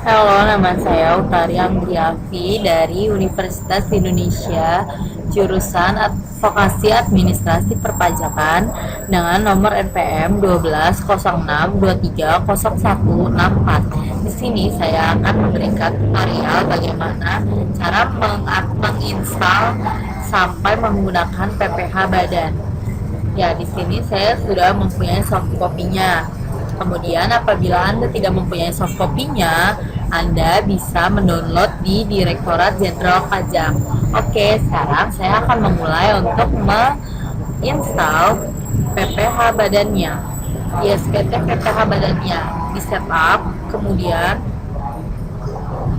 Halo, nama saya Utari Anggiafi dari Universitas Indonesia, jurusan Advokasi Administrasi Perpajakan dengan nomor NPM 1206230164. Di sini saya akan memberikan tutorial bagaimana cara menginstal sampai menggunakan PPH Badan. Ya, di sini saya sudah mempunyai soft copy-nya. Kemudian apabila Anda tidak mempunyai soft copy-nya, Anda bisa mendownload di Direktorat Jenderal Pajak. Oke, sekarang saya akan memulai untuk menginstal PPH badannya. Di SPT PPH badannya di setup, kemudian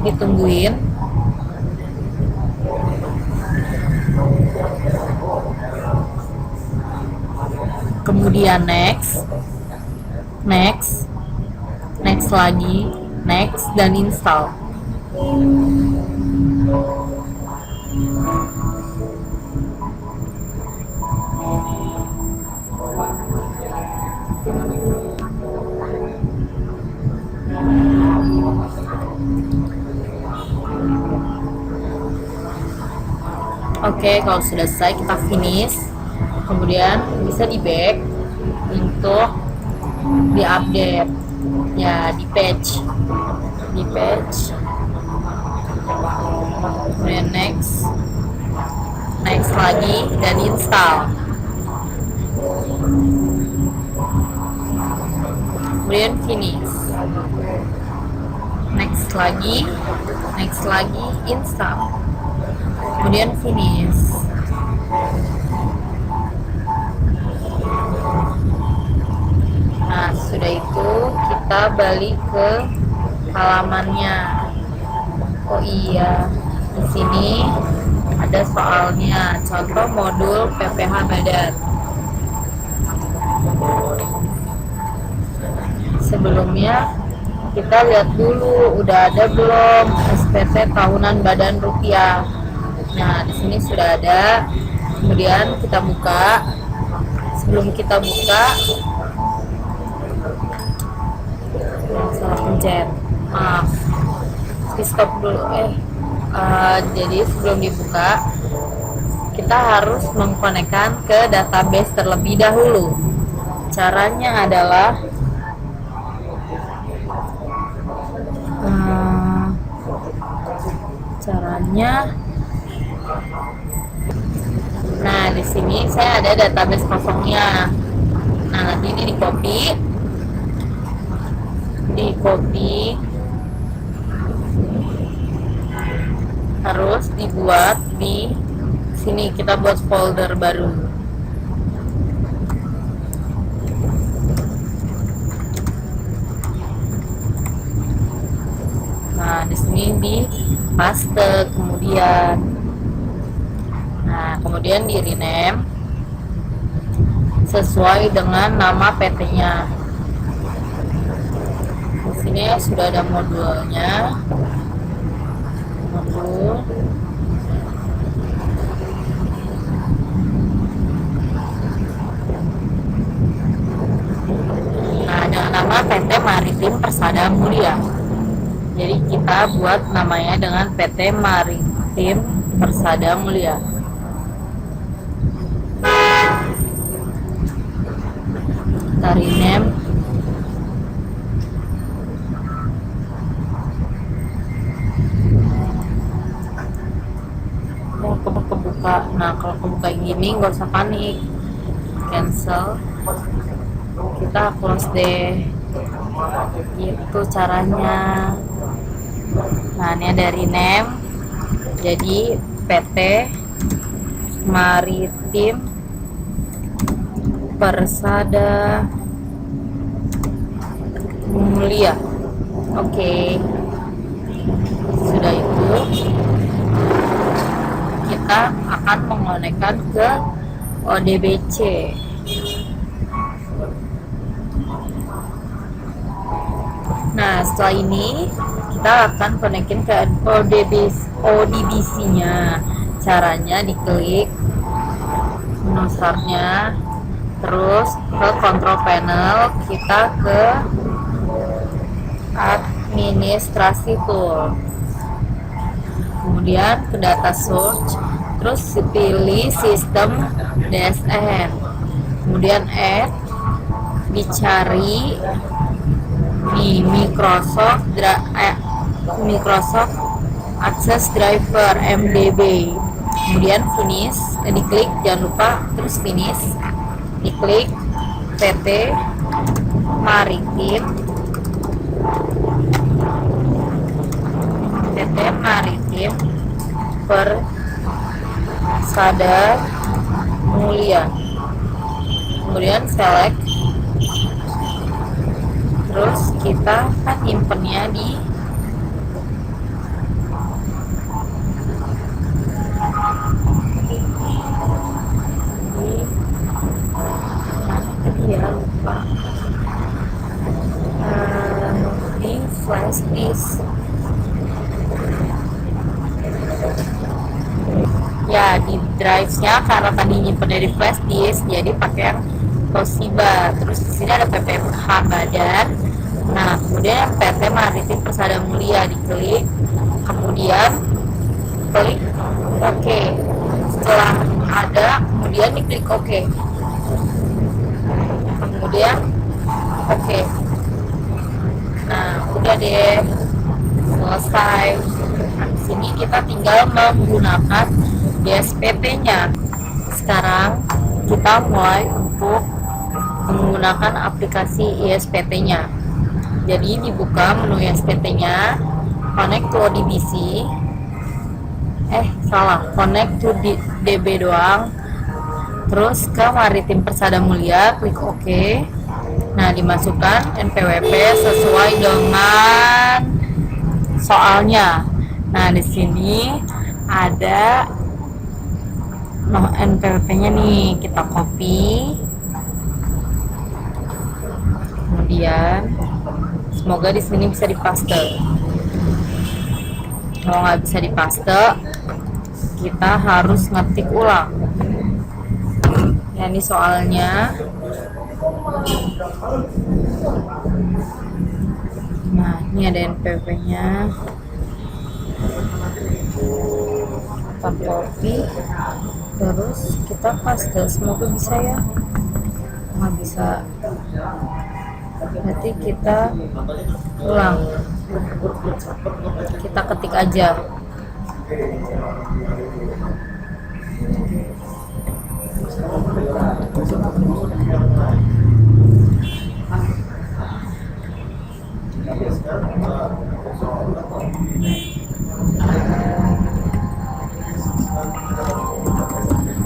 ditungguin. Kemudian next, next, next lagi, next, dan install. Oke, kalau sudah selesai kita finish. Kemudian bisa di back untuk diupdate, ya, di patch, kemudian next, next lagi, dan install. Kemudian finish, next lagi, install, kemudian finish. Nah, sudah itu kita balik ke halamannya. Oh iya, di sini ada soalnya, contoh modul PPH Badan. Sebelumnya kita lihat dulu udah ada belum SPT tahunan Badan Rupiah. Nah, di sini sudah ada. Kemudian kita buka. Sebelum kita buka, salah pencet, maaf, di stop dulu. Jadi sebelum dibuka, kita harus mengkonekkan ke database terlebih dahulu. Caranya adalah nah, di sini saya ada database kosongnya. Nah, nanti ini di copy, harus dibuat di sini. Kita buat folder baru. Nah, di sini di paste, kemudian di rename sesuai dengan nama PT-nya. Di sini sudah ada modulnya. Nah, dengan nama PT Maritim Persada Mulia. Jadi kita buat namanya dengan PT Maritim Persada Mulia. Kita rename. Kebuka. Nah, kalau kebuka gini nggak usah panik, cancel, kita close deh. Itu caranya. Nah, ini ada rename jadi PT Maritim Persada Mulia. Oke. Sudah itu kita akan mengonekkan ke ODBC. Nah, setelah ini kita akan konekin ke ODBC-nya. Caranya diklik menu startnya, terus ke control panel, kita ke administrasi tool, kemudian ke data search, terus pilih sistem DSN, kemudian add, dicari di Microsoft Access Driver MDB, kemudian finish, diklik, jangan lupa terus finish, diklik PT Maritim Persada Mulia, kemudian select, terus kita kan nyimpennya di lupa di flash disk ya, di drive-nya karena tadi nyimpen dari flash disk jadi pakai yang Toshiba. Terus di sini ada PPH badan, nah kemudian PT Maritim Persada Mulia, diklik, kemudian klik OK. Setelah ada, kemudian diklik OK, kemudian OK. Nah udah deh, selesai. Nah, di sini kita tinggal menggunakan DSPT-nya. Sekarang kita mulai untuk menggunakan aplikasi ISPT-nya. Jadi dibuka menu ISPT-nya, connect to ODBC. Connect to DB doang. Terus ke Maritim Persada Mulia, klik OK. Nah, dimasukkan NPWP sesuai dengan soalnya. Nah, di sini ada NPWP-nya nih, kita copy. Kemudian semoga di sini bisa dipaste. Kalau nggak bisa dipaste, kita harus ngetik ulang. Ya, ini soalnya. Nah, ini ada NPWP-nya. Kita copy, terus kita paste. Semoga bisa ya. Nggak bisa, berarti kita ulang, kita ketik aja.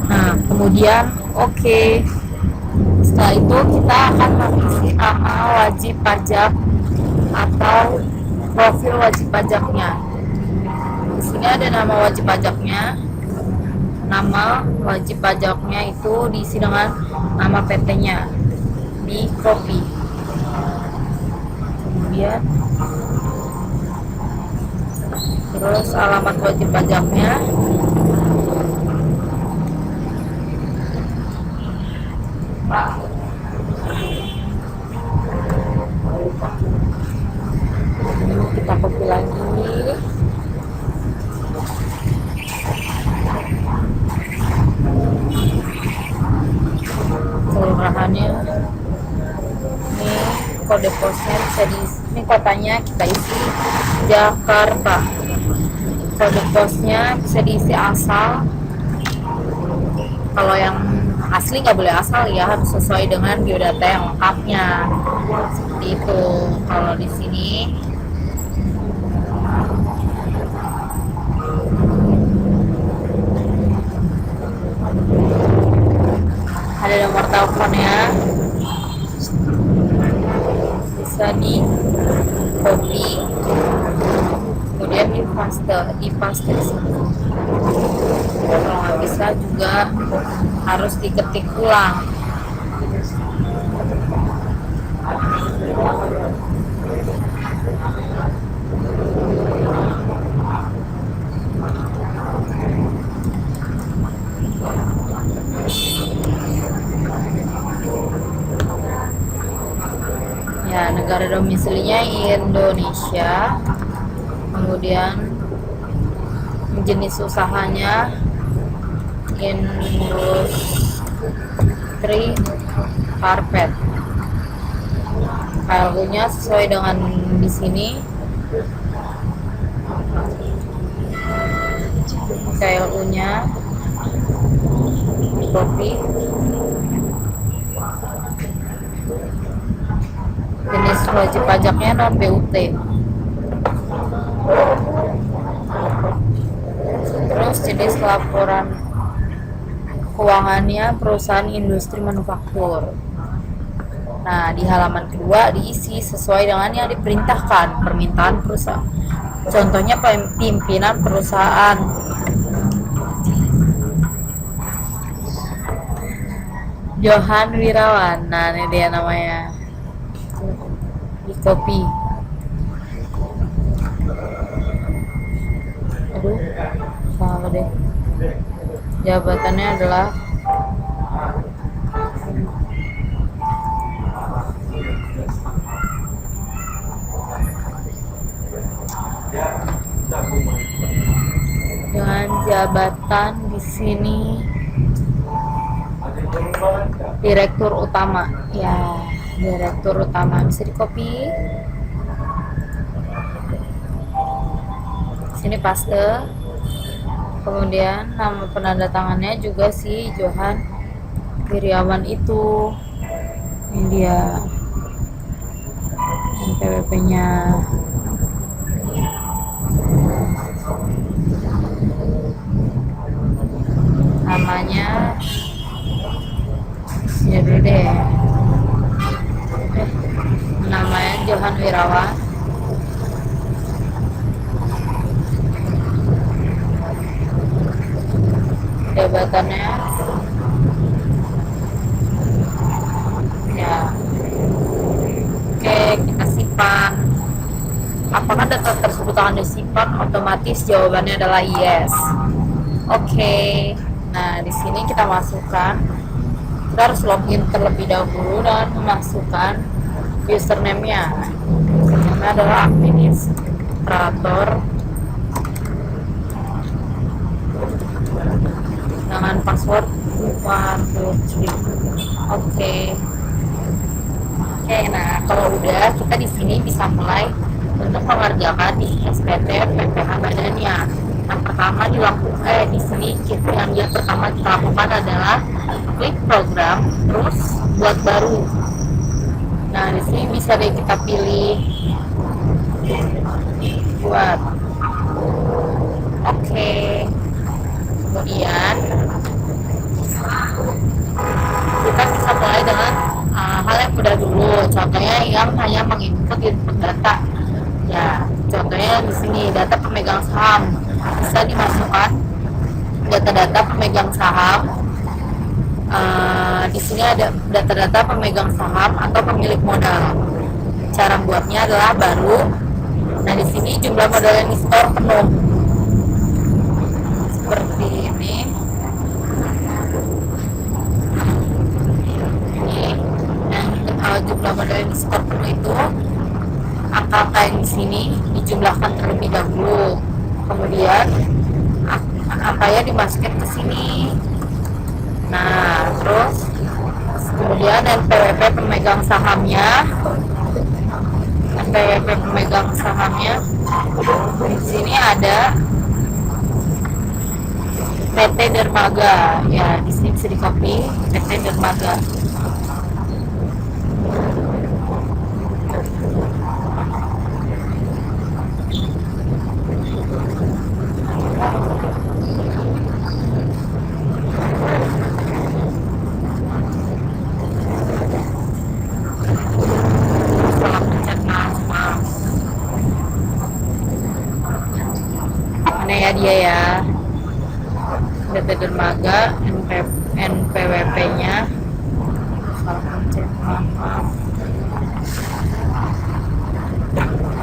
Nah, kemudian OK. Setelah itu kita akan mengisi nama wajib pajak atau profil wajib pajaknya. Di sini ada nama wajib pajaknya. Nama wajib pajaknya itu diisi dengan nama PT-nya, di copy. Kemudian terus alamat wajib pajaknya, kita copy lagi. Kelurahannya, ini kode posnya bisa diisi, ini kotanya kita isi Jakarta, kode posnya bisa diisi asal. Kalau yang asli nggak boleh asal ya, harus sesuai dengan biodata yang lengkapnya, seperti itu. Kalau di sini ada nomor teleponnya, bisa di copy, kemudian di paste di sini. Kalau nggak bisa juga harus diketik ulang. Ya, negara domisilinya Indonesia. Kemudian jenis usahanya industri karpet. KLU-nya sesuai dengan di sini. KLU-nya kopi. Jenis wajib pajaknya non BUT. Terus jenis laporan keuangannya perusahaan industri manufaktur. Nah, di halaman kedua diisi sesuai dengan yang diperintahkan permintaan perusahaan. Contohnya pimpinan perusahaan. Johan Wirawan. Nah, ini dia namanya. Di kopi. Aduh, salah deh. Jabatannya adalah dengan jabatan di sini direktur utama. Ya, direktur utama bisa di copy. Sini paste. Kemudian nama penanda tangannya juga si Johan Wirawan itu. Ini dia NPWP-nya. Namanya ya dulu deh. Namanya Johan Wirawan. Jabatannya ya. Oke, kita simpan. Apakah data tersebut akan disimpan? Otomatis jawabannya adalah yes. Oke. Nah, di sini kita masukkan. Kita harus login terlebih dahulu dan memasukkan username-nya. Username-nya adalah administrator dengan password 123. Oke. Oke, nah kalau udah kita di sini bisa mulai untuk mengerjakan di SPT PPH badannya. Yang pertama dilakukan di sini yang pertama kita lakukan adalah klik program, terus buat baru. Nah di sini bisa deh kita pilih buat. Oke. Kemudian kita bisa mulai dengan hal yang mudah dulu. Contohnya yang hanya input data. Ya, contohnya di sini data pemegang saham bisa dimasukkan data-data pemegang saham. Di sini ada data-data pemegang saham atau pemilik modal. Cara buatnya adalah baru. Nah di sini jumlah modal yang di store penuh. Seperti ini. Jumlah modal yang di store penuh itu angka-angka yang di sini dijumlahkan terlebih dahulu. Kemudian angkanya dimasukin ke sini. Nah, terus kemudian NPWP pemegang sahamnya. NPWP pemegang sahamnya. Di sini ada PT Dermaga. Ya, di sini bisa di-copy PT Dermaga. Ya dia ya PT Dermaga NPWP-nya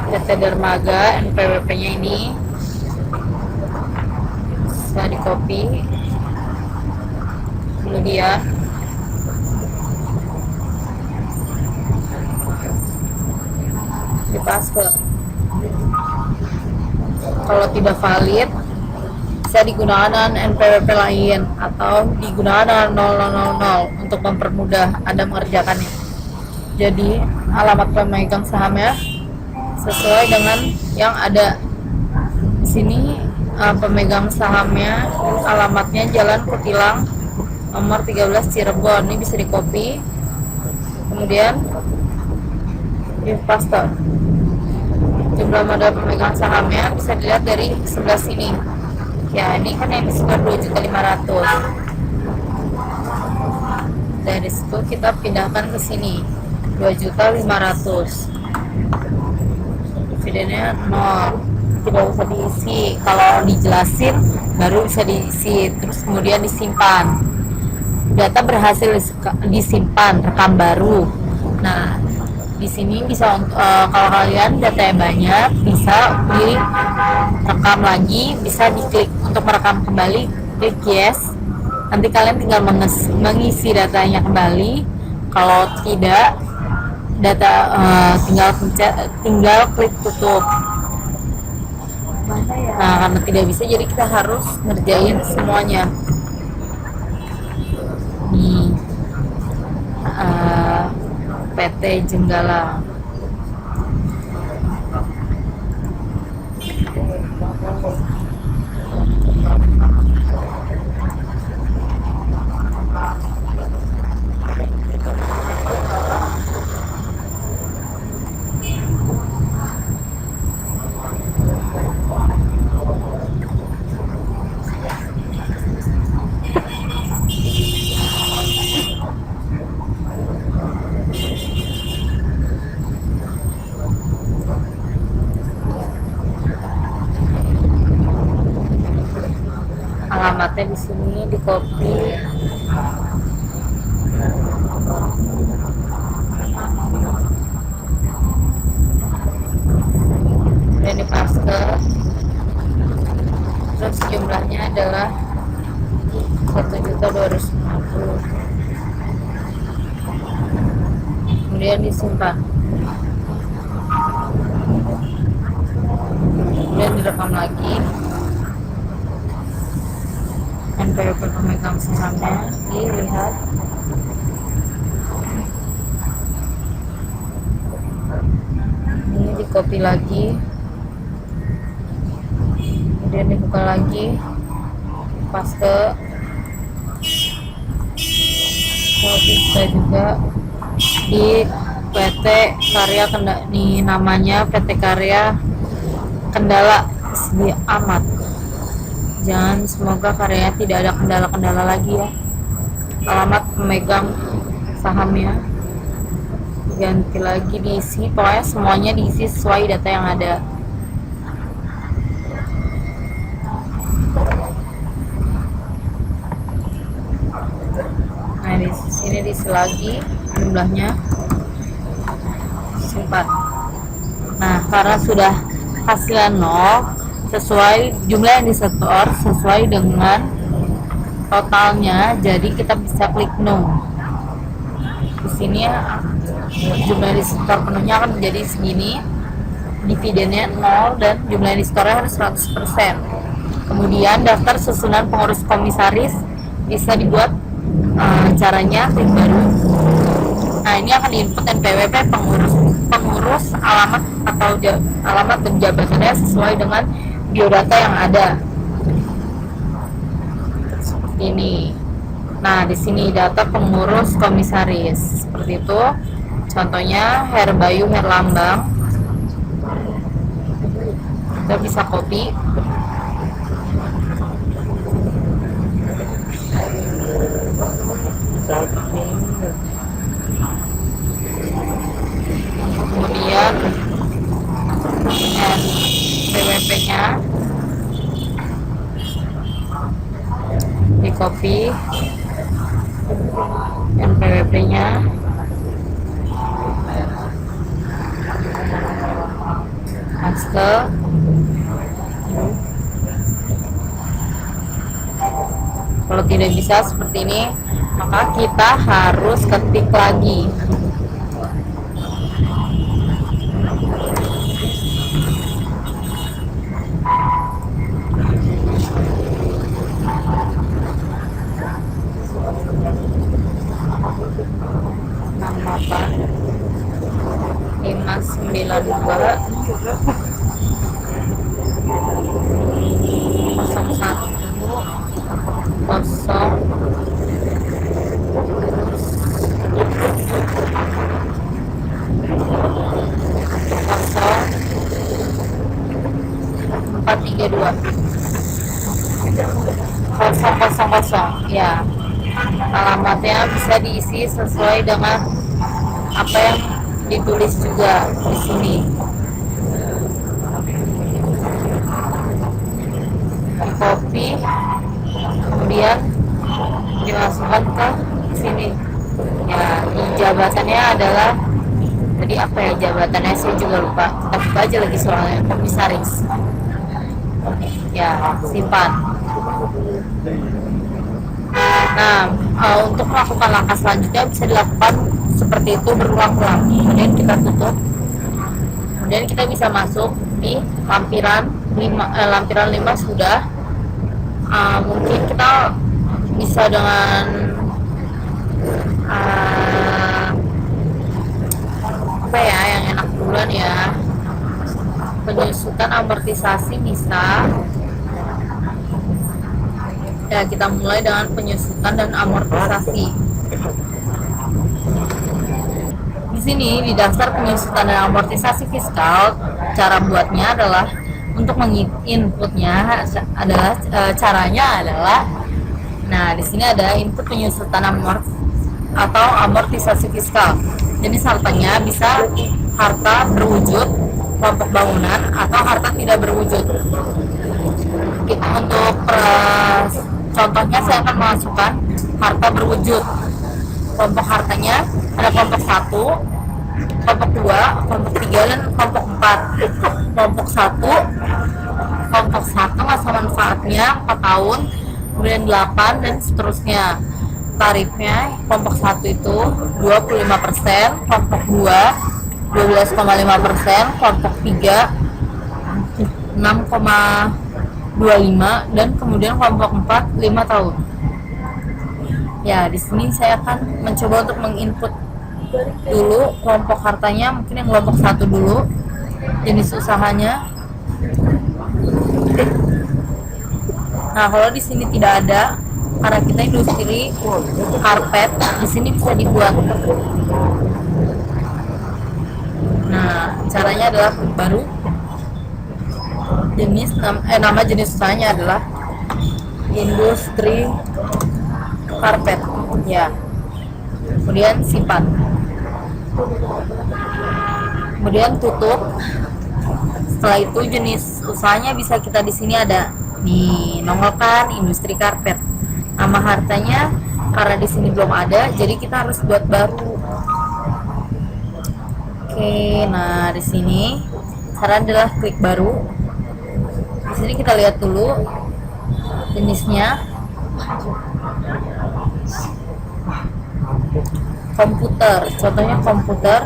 PT Dermaga NPWP-nya ini bisa di copy, kemudian di paste. Kalau tidak valid, bisa digunakan dengan NPWP lain atau digunakan dengan 0000 untuk mempermudah Anda mengerjakannya. Jadi alamat pemegang sahamnya sesuai dengan yang ada di sini. Pemegang sahamnya alamatnya Jalan Kutilang nomor 13 Cirebon. Ini bisa di copy, kemudian di paste. Jumlah modal pemegang sahamnya bisa dilihat dari sebelah sini ya. Ini kan yang disetor 2.500.000. Dari situ kita pindahkan ke sini 2.500.000. dividennya 0, tidak usah diisi. Kalau dijelasin baru bisa diisi. Terus kemudian disimpan. Data berhasil disimpan, rekam baru. Nah, di sini bisa kalau kalian datanya banyak, bisa direkam lagi, bisa diklik untuk merekam kembali, klik yes. Nanti kalian tinggal mengisi datanya kembali. Kalau tidak, data tinggal klik tutup. Nah, karena tidak bisa, jadi kita harus ngerjain semuanya. Nih, PT Jenggala. Alamatnya di sini di copy, dan di paste. Terus jumlahnya adalah 1.250.000. Kemudian disimpan, kemudian direkam lagi. NPWP pemegang sahamnya dilihat, ini di copy lagi, kemudian dibuka lagi, paste. Bisa juga di PT Karya Kendala, nih namanya PT Karya Kendala Sedi Amat. Jangan, semoga karyanya tidak ada kendala-kendala lagi ya. Alamat pemegang sahamnya ganti lagi, diisi, pokoknya semuanya diisi sesuai data yang ada. Nah, di sini diisi lagi jumlahnya, simpan. Nah, karena sudah hasilnya 0, sesuai jumlah yang disetor sesuai dengan totalnya, jadi kita bisa klik no. Di sini jumlah yang disetor penuhnya akan menjadi segini, dividennya 0, dan jumlah yang disetornya harus 100%. Kemudian daftar susunan pengurus komisaris bisa dibuat. Caranya klik baru. Nah, ini akan diinput NPWP pengurus, alamat atau alamat dan jabatannya sesuai dengan biodata yang ada. Seperti ini. Nah, di sini data pengurus komisaris seperti itu. Contohnya Herbayu Herlambang. Kita bisa copy. Kemudian NPWP-nya di copy, NPWP-nya paste. Kalau tidak bisa seperti ini, maka kita harus ketik lagi. 01 kosong kosong 432 000 ya. Alamatnya bisa diisi sesuai dengan apa yang ditulis juga di sini. Di copy, kemudian dimasukkan ke sini. Ya, jabatannya adalah tadi apa ya jabatannya, saya juga lupa. Kita buka aja lagi soalnya, komisaris. Ya, simpan. Nah, untuk melakukan langkah selanjutnya bisa dilakukan seperti itu berulang-ulang. Kemudian kita tutup. Kemudian kita bisa masuk di lampiran 5 sudah. Mungkin kita bisa dengan apa ya yang enak duluan ya, penyusutan amortisasi bisa ya. Kita mulai dengan penyusutan dan amortisasi. Di sini di daftar penyusutan dan amortisasi fiskal, cara buatnya adalah untuk menginputnya adalah caranya adalah, nah di sini ada input penyusutan atau amortisasi fiskal. Jenis hartanya bisa harta berwujud, kelompok bangunan, atau harta tidak berwujud. Untuk contohnya saya akan memasukkan harta berwujud. Kelompok hartanya ada kelompok 1, kelompok 2, kelompok 3, dan kelompok 4. Kelompok 1 masa manfaatnya 4 tahun, kemudian 8 dan seterusnya. Tarifnya kelompok 1 itu 25%, kelompok 2 12,5%, kelompok 3 6,25, dan kemudian kelompok 4 5 tahun. Ya, di sini saya akan mencoba untuk menginput dulu kelompok hartanya, mungkin yang kelompok 1 dulu. Jenis usahanya. Nah, kalau di sini tidak ada, karena kita industri karpet, di sini bisa dibuat. Nah, caranya adalah baru nama jenis usahanya adalah industri karpet ya. Kemudian simpan, kemudian tutup. Setelah itu jenis usahanya bisa kita di sini ada nih, nongolkan industri karpet. Nama hartanya karena di sini belum ada, jadi kita harus buat baru. Oke, nah di sini saran adalah klik baru. Di sini kita lihat dulu jenisnya. Komputer, contohnya komputer.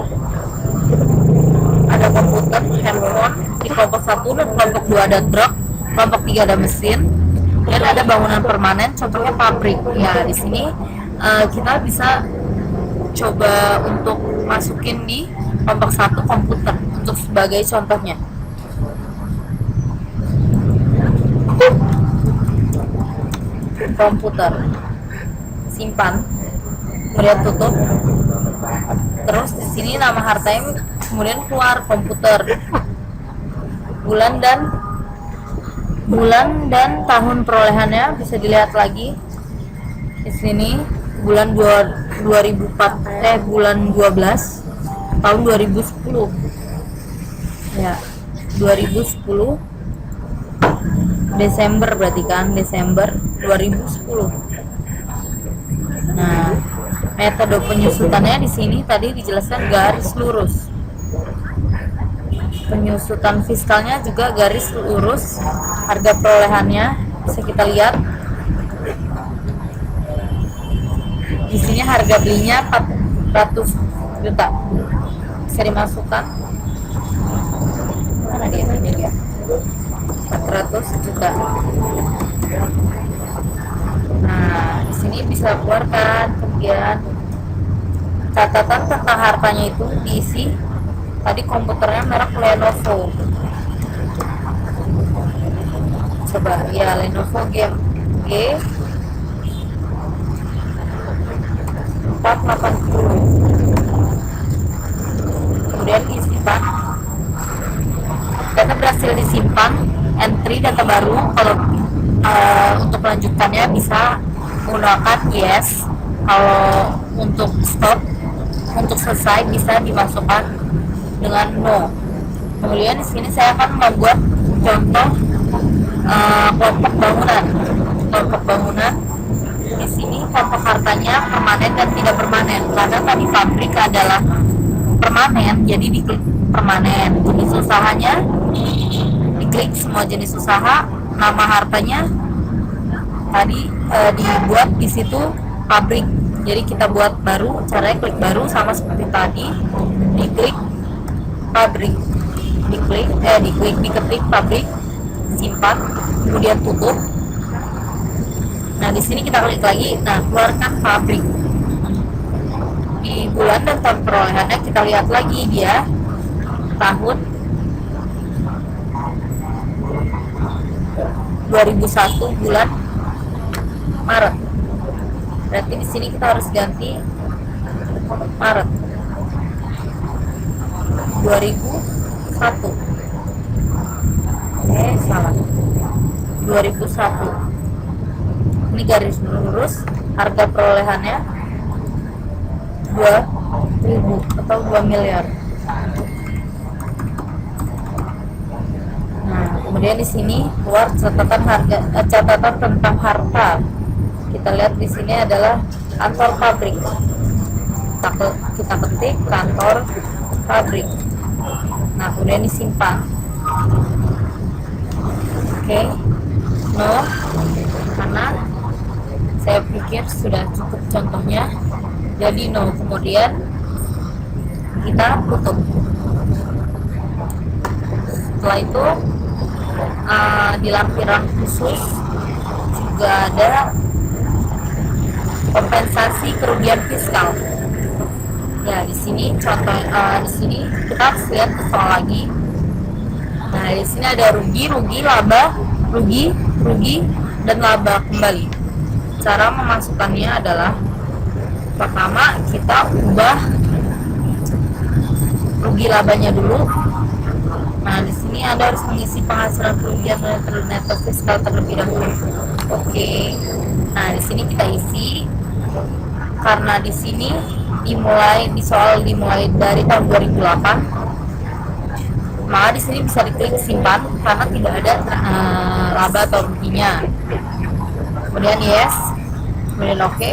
Ada komputer, handphone. Di kelompok 1 dan kelompok 2 ada truk, kelompok 3 ada mesin, dan ada bangunan permanen, contohnya pabrik. Ya, di sini kita bisa coba untuk masukin di kelompok 1 komputer untuk sebagai contohnya. Komputer, simpan, kemudian tutup. Terus di sini nama hartanya kemudian keluar komputer, bulan dan tahun perolehannya bisa dilihat lagi di sini. Bulan 2004 bulan 12 tahun 2010 ya, 2010 Desember, berarti kan Desember 2010. Nah, metode penyusutannya di sini tadi dijelaskan garis lurus. Penyusutan fiskalnya juga garis lurus. Harga perolehannya bisa kita lihat. Di sini harga belinya 400 juta. Bisa dimasukkan. Mana dia? Ini dia. 400 juta. Nah, di sini bisa keluarkan. Kemudian catatan tentang hartanya itu diisi. Tadi komputernya merek Lenovo. Coba ya, Lenovo Game G480. Kemudian disimpan, data berhasil disimpan, entry data baru. Kalau untuk melanjutkannya bisa menggunakan yes. Kalau untuk stop, untuk selesai bisa dimasukkan dengan no. Kemudian di sini saya akan membuat contoh kelompok bangunan. Kelompok bangunan di sini kelompok hartanya permanen dan tidak permanen. Karena tadi pabrik adalah permanen, jadi diklik permanen. Jenis usahanya diklik semua jenis usaha. Nama hartanya tadi dibuat di situ pabrik. Jadi kita buat baru, caranya klik baru sama seperti tadi, diklik pabrik, diketik pabrik, simpan, kemudian tutup. Nah di sini kita klik lagi, nah keluarkan pabrik. Di bulan dan tahun perolehannya kita lihat lagi, dia tahun 2001 bulan Maret. Berarti di sini kita harus ganti Maret 2001. Salah. 2001. Ini garis lurus, harga perolehannya 2.000 atau 2 miliar. Nah, kemudian di sini keluar catatan tentang harta. Kita lihat di sini adalah kantor pabrik. Kita ketik kantor pabrik. Nah, kemudian disimpan. Oke. No, karena saya pikir sudah cukup contohnya. Jadi no, kemudian kita tutup. Setelah itu di lampiran khusus juga ada kompensasi kerugian fiskal. Ya di sini contoh, di sini kita harus lihat ke soal lagi. Nah di sini ada rugi, laba, rugi, dan laba kembali. Cara memasukkannya adalah pertama kita ubah rugi labanya dulu. Nah di sini Anda harus mengisi penghasilan kerugian neto fiskal terlebih dahulu. Oke. Nah di sini kita isi, karena di sini dimulai dari tahun 2008, maka di sini bisa diklik simpan karena tidak ada laba atau ruginya. Kemudian yes, kemudian oke.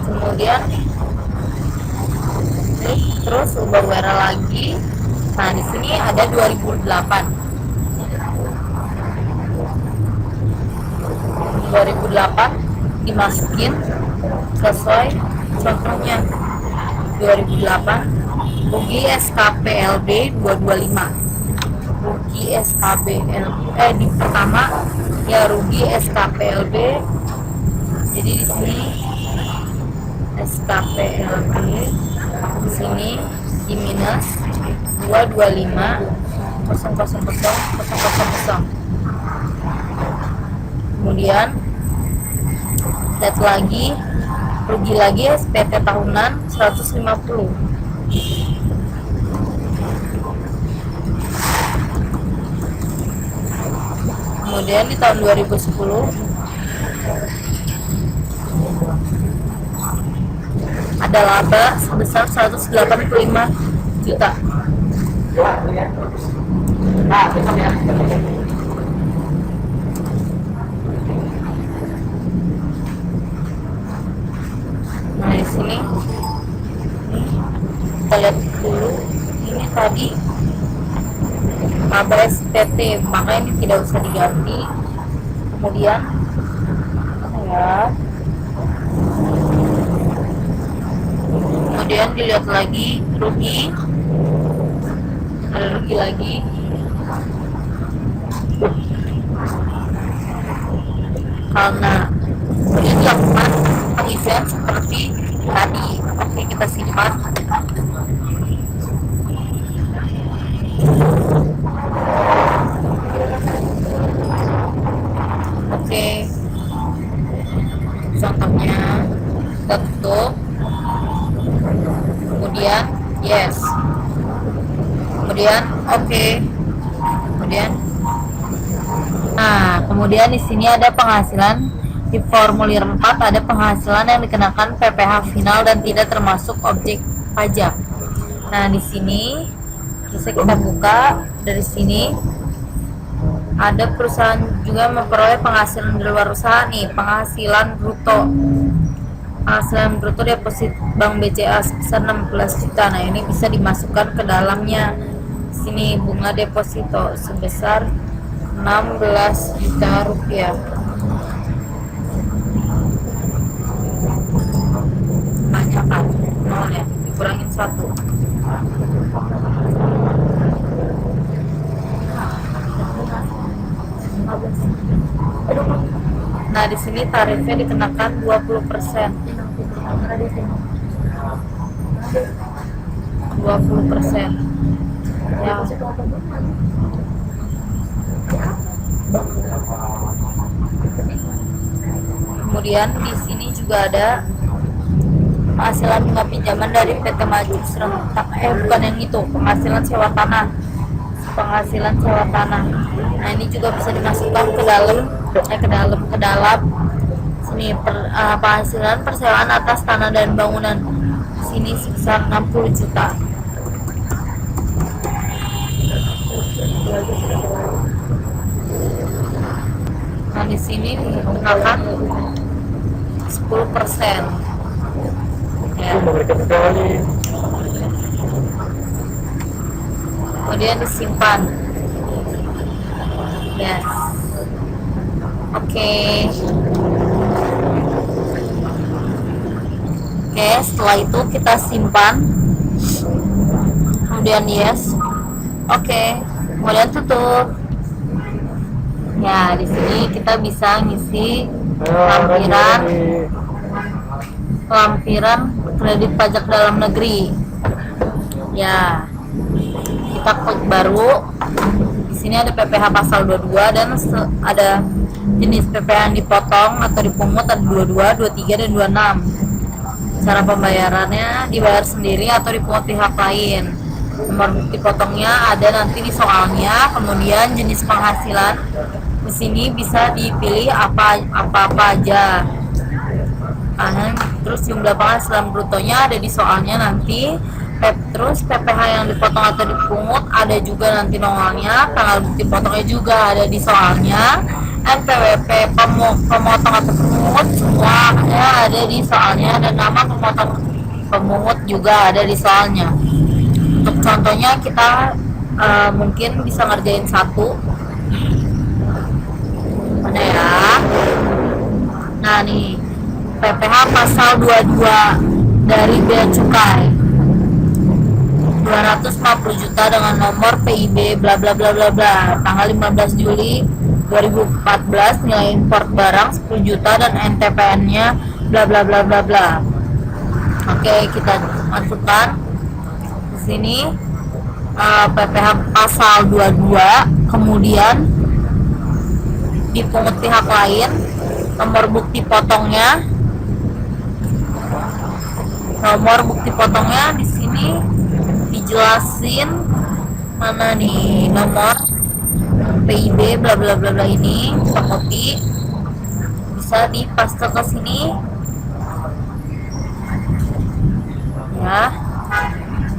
Kemudian klik terus ubah URL lagi. Nah di sini ada 2008 dimasukin sesuai contohnya. 2008 rugi SKPLB 225. Rugi SKPLB di pertama ya rugi SKPLB. Jadi di sini SKPLB, di sini di minus 225.000.000. Kemudian lihat lagi, rugi lagi SPT tahunan 150. Kemudian di tahun 2010 ada laba sebesar 185 juta. Nah di sini kita lihat dulu, ini tadi laba SPT, maka ini tidak usah diganti. Kemudian ya, kemudian dilihat lagi rugi, ada rugi lagi. Karena kemudian dilakukan pengisian seperti tadi. Oke, kita simpan. kemudian oke. Kemudian di sini ada penghasilan. Di formulir 4 ada penghasilan yang dikenakan PPh final dan tidak termasuk objek pajak. Nah, di sini bisa kita buka. Dari sini ada perusahaan juga memperoleh penghasilan di luar usaha nih, penghasilan bruto. Penghasilan bruto deposit Bank BCA sebesar 16 juta. Nah, ini bisa dimasukkan ke dalamnya. Sini bunga deposito sebesar 16 juta rupiah. Banyak kan? Nol ya, dikurangin 1. Nah, di sini tarifnya dikenakan 20%. 20%. Ya. Kemudian di sini juga ada penghasilan bunga pinjaman dari PT Maju Serentak. Bukan yang itu, penghasilan sewa tanah. Nah, ini juga bisa dimasukkan ke dalam sini penghasilan persewaan atas tanah dan bangunan. Sini sebesar 60 juta. Nah, di sini dikenakan 10%. Ya. Kemudian disimpan. Yes. Oke, setelah itu kita simpan. Kemudian yes. Kemudian tutup. Ya, di sini kita bisa ngisi lampiran kredit pajak dalam negeri. Ya, kita klik baru. Di sini ada PPh pasal 22 dan ada jenis PPh yang dipotong atau dipungut ada 22, 23 dan 26. Cara pembayarannya dibayar sendiri atau dipungut pihak lain. Nomor bukti potongnya ada nanti di soalnya. Kemudian jenis penghasilan di sini bisa dipilih apa aja. Terus jumlah penghasilan brutonya ada di soalnya nanti. Terus PPh yang dipotong atau dipungut ada juga nanti nongolnya. Tanggal bukti potongnya juga ada di soalnya. NPWP pemotong atau pemungut semuanya ada di soalnya, dan nama pemotong pemungut juga ada di soalnya. Untuk contohnya kita mungkin bisa ngerjain satu. Mana ya? Nah, nih PPh pasal 22 dari Bea Cukai 250 juta dengan nomor PIB bla bla bla bla bla, tanggal 15 Juli 2014, nilai import barang 10 juta dan NTPN-nya bla bla bla bla bla. Kita masukkan di sini PPh pasal 22, kemudian dipungut pihak lain, nomor bukti potongnya di sini dijelasin mana nih, nomor PIB bla bla bla bla, ini bisa copy, bisa dipaste ke sini ya.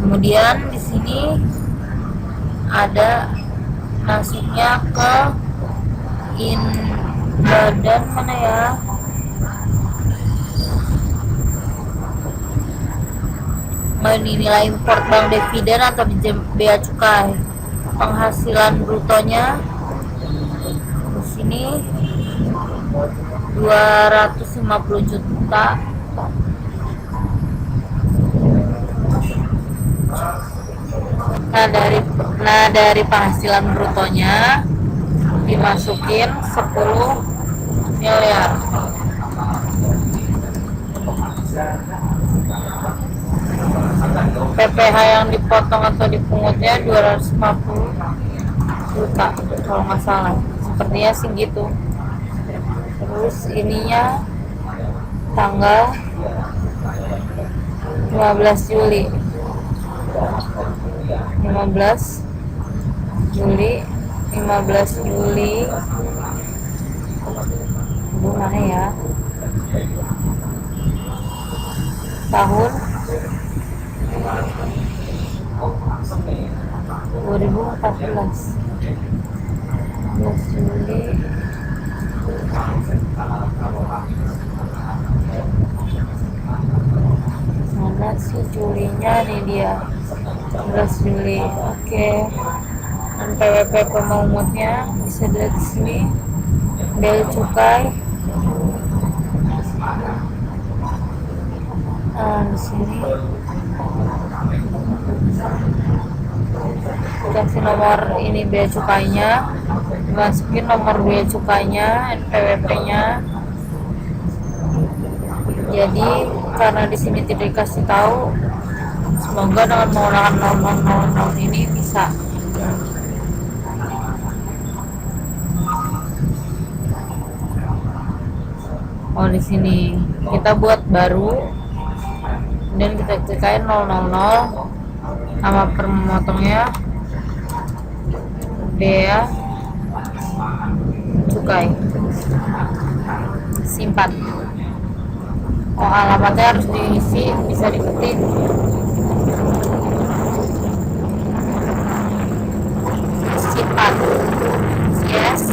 Kemudian di sini ada masuknya ke badan mana ya, nilai import bank dividen atau bea cukai. Penghasilan brutonya di sini 250 juta. Nah, dari penghasilan brutonya dimasukin 10 miliar. PPh yang dipotong atau dipungutnya 250 juta kalau nggak salah, sepertinya sih gitu. Terus ininya tanggal 15 Juli 15 Juli, 15 Juli. Aduh, mana ya? Tahun 2014. 15 Juli. Mana sih Julinya nih dia? 15 Juli. Oke. Dan PWP pemungutnya bisa dilihat di sini. Bea cukai. Di sini kasih nomor ini bea cukainya, masukin nomor bea cukainya, NPWP-nya. Jadi karena di sini tidak dikasih tahu, semoga dengan menggunakan 0000 ini bisa. Oh, di sini kita buat baru dan kita cekain 000 sama pemotongnya bea cukai, simpan. Oh, alamatnya harus diisi, bisa diketik. Simpan, yes,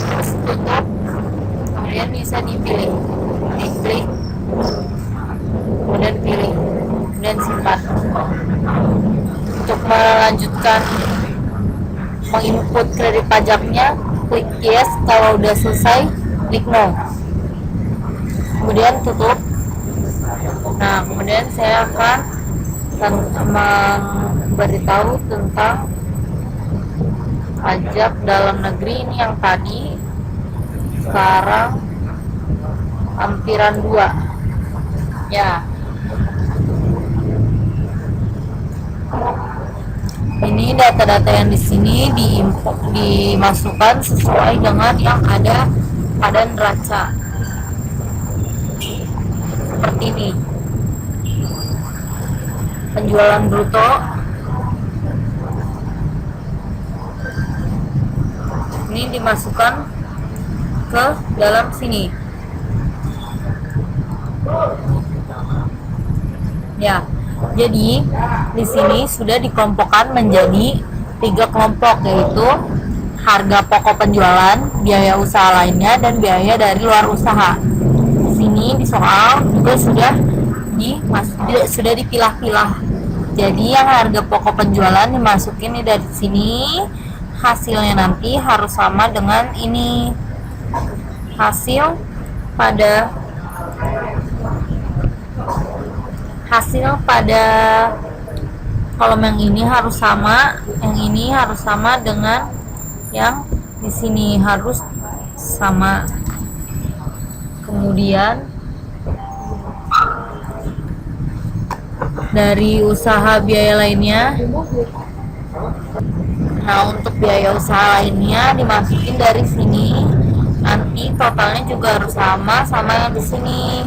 terus tutup, kemudian bisa dipilih, diklik, kemudian pilih, kemudian simpan. Untuk melanjutkan menginput kredit pajaknya, klik yes. Kalau udah selesai, klik no, kemudian tutup. Nah, kemudian saya akan memberitahu tentang pajak dalam negeri. Ini yang tadi, sekarang lampiran 2 ya. Ini data-data yang di sini dimasukkan sesuai dengan yang ada pada neraca. Seperti ini. Penjualan bruto. Ini dimasukkan ke dalam sini. Ya. Jadi di sini sudah dikelompokkan menjadi 3 kelompok, yaitu harga pokok penjualan, biaya usaha lainnya, dan biaya dari luar usaha. Di sini di soal juga sudah dipilah-pilah. Jadi yang harga pokok penjualan dimasukin dari sini, hasilnya nanti harus sama dengan ini. Hasil pada kolom yang ini harus sama, yang ini harus sama dengan yang di sini, harus sama. Kemudian dari usaha biaya lainnya, nah untuk biaya usaha lainnya dimasukin dari sini, nanti totalnya juga harus sama yang di sini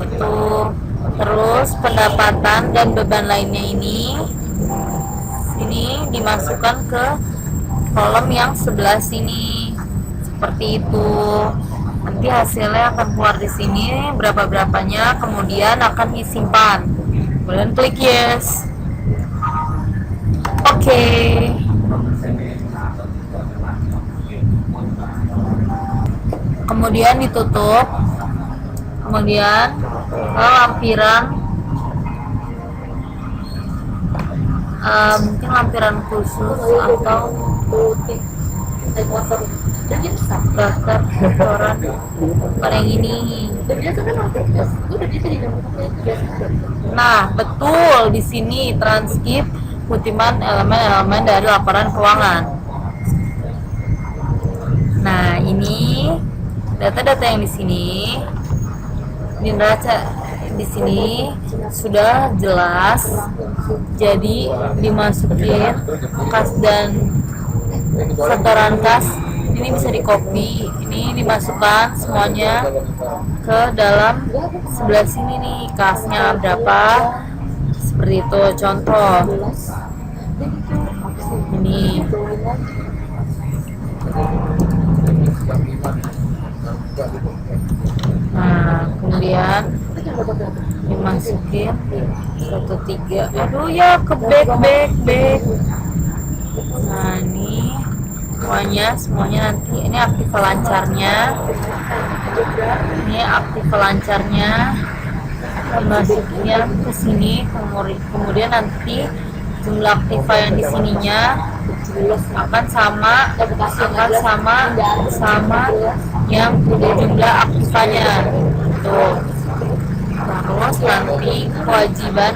gitu. Terus pendapatan dan beban lainnya ini dimasukkan ke kolom yang sebelah sini, seperti itu. Nanti hasilnya akan keluar di sini berapanya, kemudian akan disimpan, kemudian klik yes. Oke. Kemudian ditutup, kemudian lampiran, mungkin lampiran khusus atau daftar koran, bukan yang ini. Nah, betul, di sini transkrip kutipan elemen-elemen dari laporan keuangan. Nah, ini data-data yang di sini, di neraca di sini sudah jelas. Jadi dimasukin kas dan setoran kas, ini bisa di copy, ini dimasukkan semuanya ke dalam sebelah sini nih, kasnya berapa, seperti itu contoh. Nah, kemudian dimasukin 13. Aduh ya, ke back. Nah, ini semuanya nanti ini aktif lancarnya. Dimasukinnya ke sini, kemudian nanti jumlah aktiva yang di sininya akan sama yang jumlah aktivanya tuh. Terus nanti kewajiban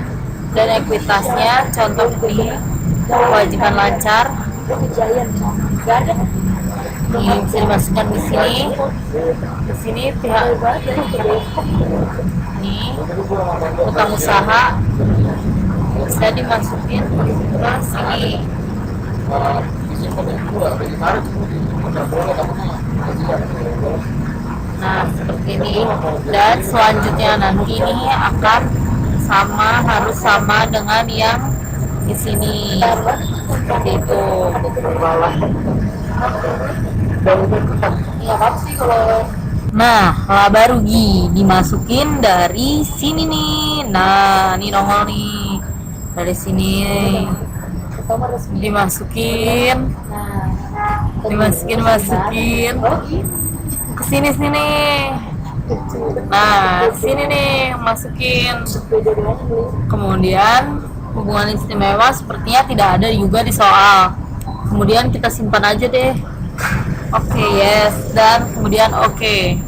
dan ekuitasnya, contoh di kewajiban lancar ini bisa dimasukkan di sini pihak ini utang usaha bisa dimasukin ke sini. Nah, seperti ini. Dan selanjutnya nanti ini akan harus sama dengan yang di sini. Seperti itu. Nah, baru dimasukin dari sini nih. Nah, ini nongol nih. Dari sini dimasukin ke sini. Nah, sini nih masukin. Kemudian hubungan istimewa sepertinya tidak ada juga di soal. Kemudian kita simpan aja deh. Oke, yes, dan kemudian oke.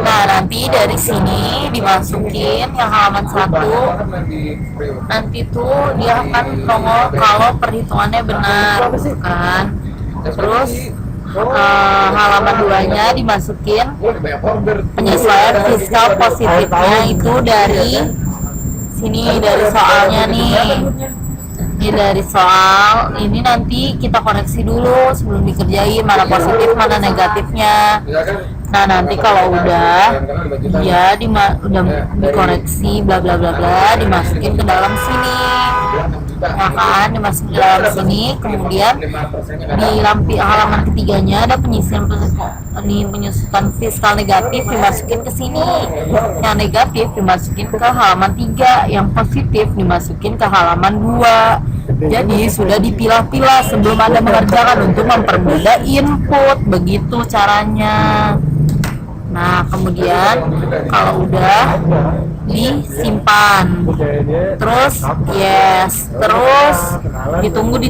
Nah, nanti dari sini dimasukin yang halaman 1. Nanti tuh dia akan nongol kalau perhitungannya benar, kan? Terus halaman 2-nya dimasukin penyesuaian fiskal positifnya itu dari sini, dari soalnya nih. Ini dari soal ini nanti kita koreksi dulu sebelum dikerjain mana positif mana negatifnya. Nah, nanti kalau udah dikoreksi bla bla bla bla, dimasukin ke dalam sini. Ya kan, dimasukin ke dalam sini. Kemudian di halaman ketiganya ada penyusutan fiskal negatif, dimasukin ke sini. Yang negatif dimasukin ke halaman 3, yang positif dimasukin ke halaman 2. Jadi sudah dipilah-pilah sebelum Anda mengerjakan untuk mempermudah input. Begitu caranya. Nah, kemudian kalau udah disimpan, terus ditunggu,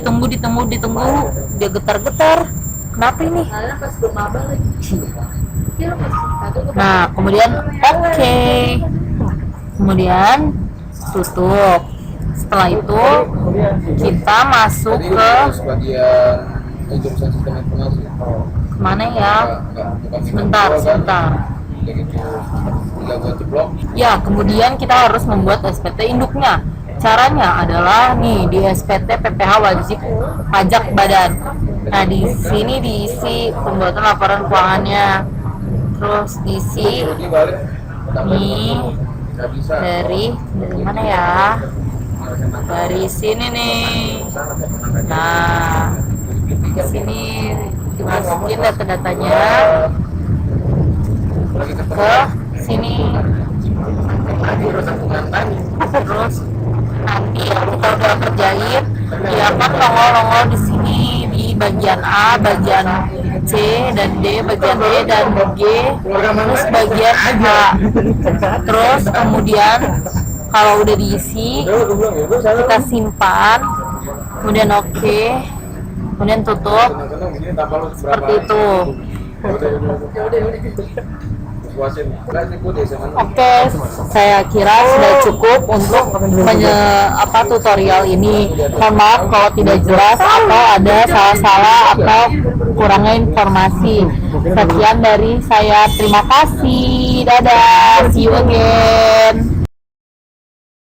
dia getar-getar. Kenapa ini? Nah, kemudian oke. Kemudian tutup. Setelah itu kita masuk ke mana ya? Sebentar. Ya, kemudian kita harus membuat SPT induknya. Caranya adalah nih di SPT PPH wajib pajak badan. Nah, di sini diisi pembuatan laporan keuangannya. Terus diisi nih dari mana ya? Dari sini nih. Nah, di sini dimasukin data-datanya ke sini. Terus nanti kita udah kerjain, dia akan nongol di sini di bagian A, bagian C dan D, bagian E dan G, terus bagian H. Terus kemudian kalau udah diisi kita simpan, kemudian oke, kemudian tutup seperti itu. Oke, saya kira sudah cukup untuk tutorial ini. Mohon maaf kalau tidak jelas atau ada salah-salah atau kurangnya informasi. Sekian dari saya, terima kasih, dadah, see you again.